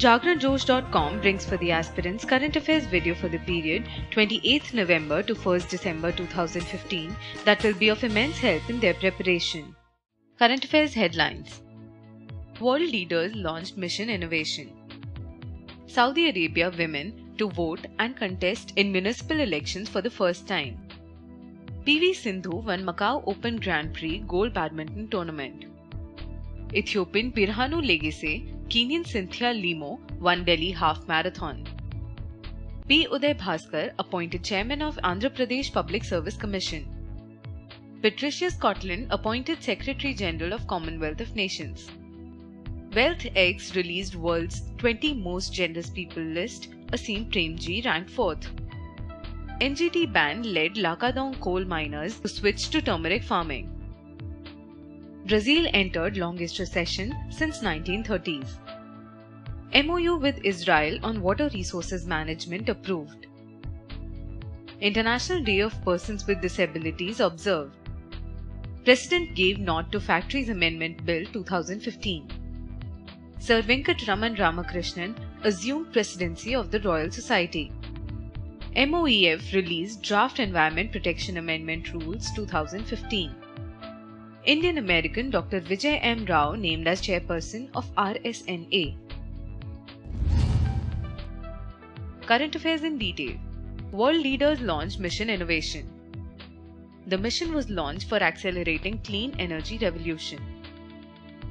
JagranJosh.com brings for the aspirants current affairs video for the period 28th November to 1st December 2015 that will be of immense help in their preparation. Current affairs headlines. World leaders launched Mission Innovation. Saudi Arabia women to vote and contest in municipal elections for the first time. PV Sindhu won Macau Open Grand Prix Gold Badminton Tournament. Ethiopian Birhanu Legese, Kenyan Cynthia Limo won Delhi Half Marathon. P. Uday Bhaskar appointed Chairman of Andhra Pradesh Public Service Commission. Patricia Scotland appointed Secretary General of Commonwealth of Nations. WealthX released world's 20 most generous people list. Aseem Premji ranked 4th. NGT ban led Lakadong coal miners to switch to turmeric farming. Brazil entered longest recession since 1930s. MOU with Israel on water resources management approved. International Day of Persons with Disabilities observed. President gave nod to Factories Amendment Bill 2015. Sir Venkataraman Ramakrishnan assumed presidency of the Royal Society. MOEF released Draft Environment Protection Amendment Rules 2015. Indian American Dr. Vijay M. Rao named as chairperson of RSNA. Current affairs in detail. World leaders launched Mission Innovation. The mission was launched for accelerating clean energy revolution.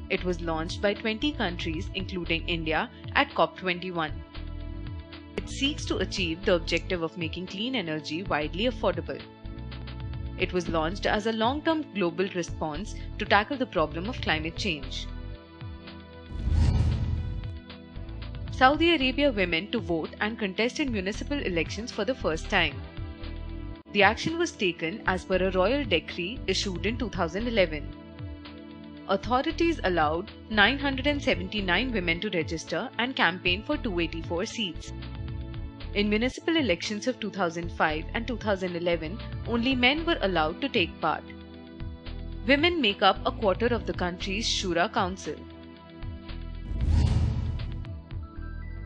It was launched by 20 countries including India at COP21. It seeks to achieve the objective of making clean energy widely affordable. It was launched as a long-term global response to tackle the problem of climate change. Saudi Arabia women to vote and contest in municipal elections for the first time. The action was taken as per a royal decree issued in 2011. Authorities allowed 979 women to register and campaign for 284 seats. In municipal elections of 2005 and 2011, only men were allowed to take part. Women make up a quarter of the country's Shura Council.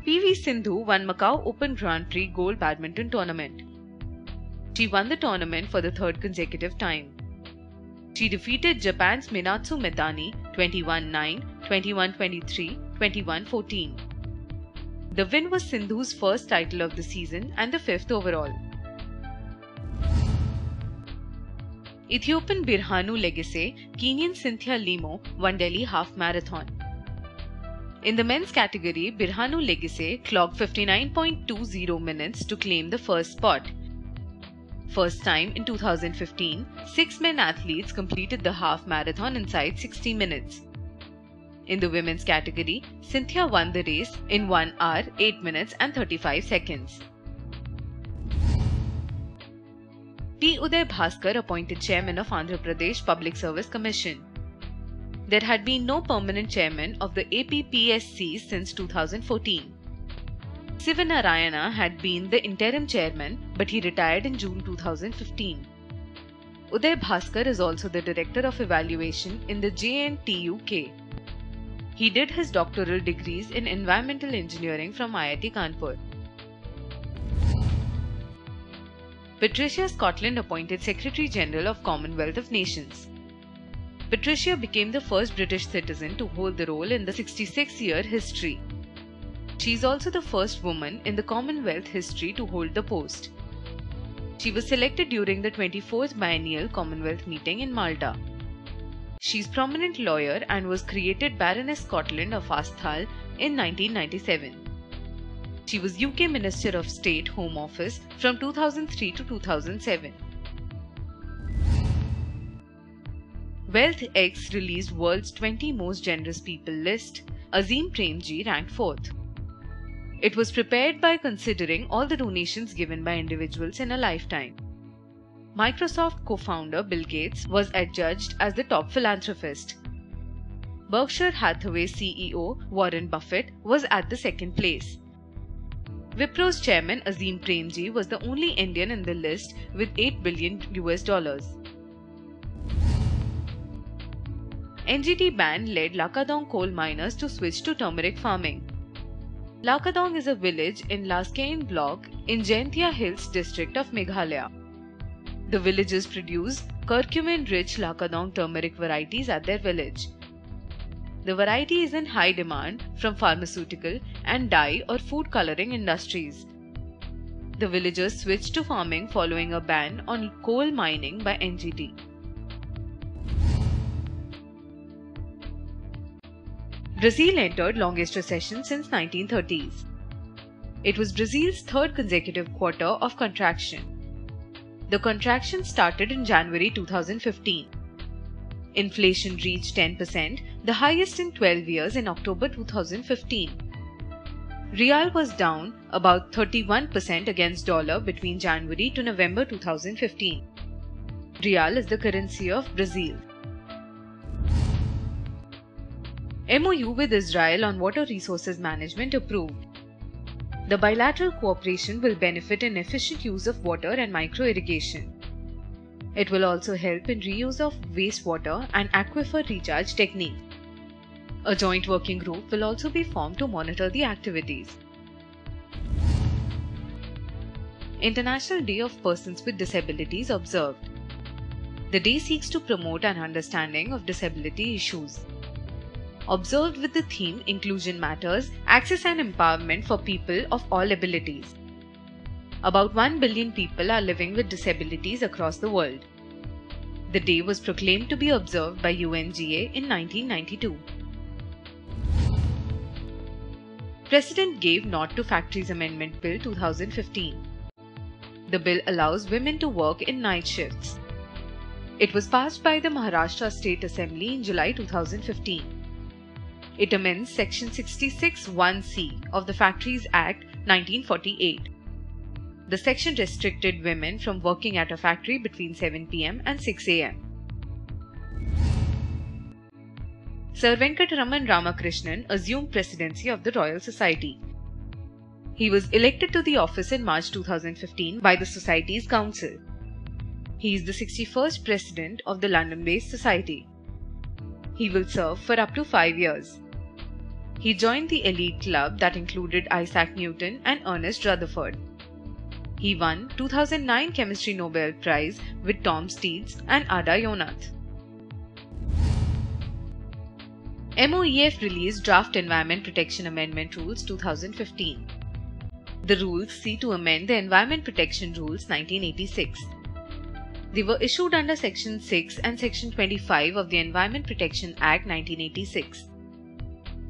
PV Sindhu won Macau Open Grand Prix Gold Badminton Tournament. She won the tournament for the third consecutive time. She defeated Japan's Minatsu Metani 21-9, 21-23, 21-14. The win was Sindhu's first title of the season and the 5th overall. Ethiopian Birhanu Legese, Kenyan Cynthia Limo won Delhi Half Marathon. In the men's category, Birhanu Legese clocked 59.20 minutes to claim the first spot. First time in 2015, 6 men athletes completed the half marathon inside 60 minutes. In the women's category, Cynthia won the race in 1 hour, 8 minutes and 35 seconds. P. Uday Bhaskar appointed Chairman of Andhra Pradesh Public Service Commission. There had been no permanent chairman of the APPSC since 2014. Sivanarayana had been the interim chairman, but he retired in June 2015. Uday Bhaskar is also the Director of Evaluation in the JNTUK. He did his doctoral degrees in Environmental Engineering from IIT Kanpur. Patricia Scotland appointed Secretary General of Commonwealth of Nations. Patricia became the first British citizen to hold the role in the 66-year history. She is also the first woman in the Commonwealth history to hold the post. She was selected during the 24th Biennial Commonwealth meeting in Malta. She is a prominent lawyer and was created Baroness Scotland of Asthall in 1997. She was UK Minister of State Home Office from 2003 to 2007. WealthX released world's 20 most generous people list. Aseem Premji ranked 4th. It was prepared by considering all the donations given by individuals in a lifetime. Microsoft co-founder Bill Gates was adjudged as the top philanthropist. Berkshire Hathaway CEO Warren Buffett was at the second place. Wipro's chairman Aseem Premji was the only Indian in the list with $8 billion. NGT ban led Lakadong coal miners to switch to turmeric farming. Lakadong is a village in Laskein block in Jaintia Hills district of Meghalaya. The villagers produce curcumin-rich Lakadong turmeric varieties at their village. The variety is in high demand from pharmaceutical and dye or food coloring industries. The villagers switched to farming following a ban on coal mining by NGT. Brazil entered longest recession since 1930s. It was Brazil's third consecutive quarter of contraction. The contraction started in January 2015. Inflation reached 10%, the highest in 12 years in October 2015. Real was down about 31% against dollar between January to November 2015. Real is the currency of Brazil. MOU with Israel on water resources management approved. The bilateral cooperation will benefit in efficient use of water and micro-irrigation. It will also help in reuse of wastewater and aquifer recharge techniques. A joint working group will also be formed to monitor the activities. International Day of Persons with Disabilities observed. The day seeks to promote an understanding of disability issues. Observed with the theme Inclusion Matters, Access and Empowerment for People of All Abilities. About 1 billion people are living with disabilities across the world. The day was proclaimed to be observed by UNGA in 1992. President gave nod to Factories Amendment Bill 2015. The bill allows women to work in night shifts. It was passed by the Maharashtra State Assembly in July 2015. It amends Section 66(1)(c) of the Factories Act 1948. The section restricted women from working at a factory between 7 p.m. and 6 a.m. Sir Venkataraman Ramakrishnan assumed presidency of the Royal Society. He was elected to the office in March 2015 by the Society's Council. He is the 61st president of the London-based society. He will serve for up to 5 years. He joined the elite club that included Isaac Newton and Ernest Rutherford. He won 2009 Chemistry Nobel Prize with Tom Steeds and Ada Yonath. MOEF released Draft Environment Protection Amendment Rules 2015. The rules see to amend the Environment Protection Rules 1986. They were issued under Section 6 and Section 25 of the Environment Protection Act 1986.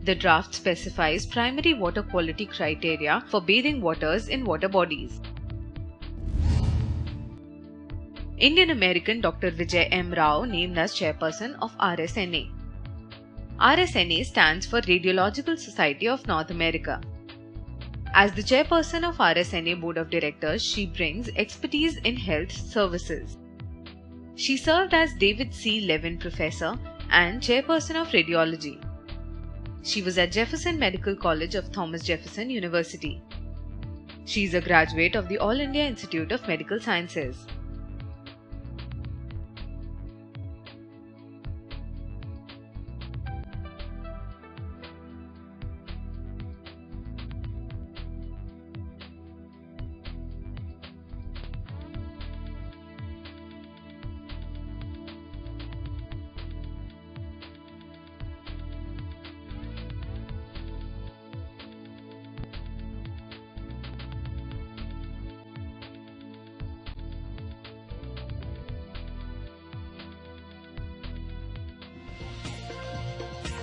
The draft specifies primary water quality criteria for bathing waters in water bodies. Indian American Dr. Vijay M. Rao named as chairperson of RSNA. RSNA stands for Radiological Society of North America. As the chairperson of RSNA Board of Directors, she brings expertise in health services. She served as David C. Levin Professor and Chairperson of Radiology. She was at Jefferson Medical College of Thomas Jefferson University. She is a graduate of the All India Institute of Medical Sciences.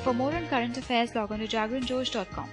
For more on current affairs, log on to jagranjosh.com.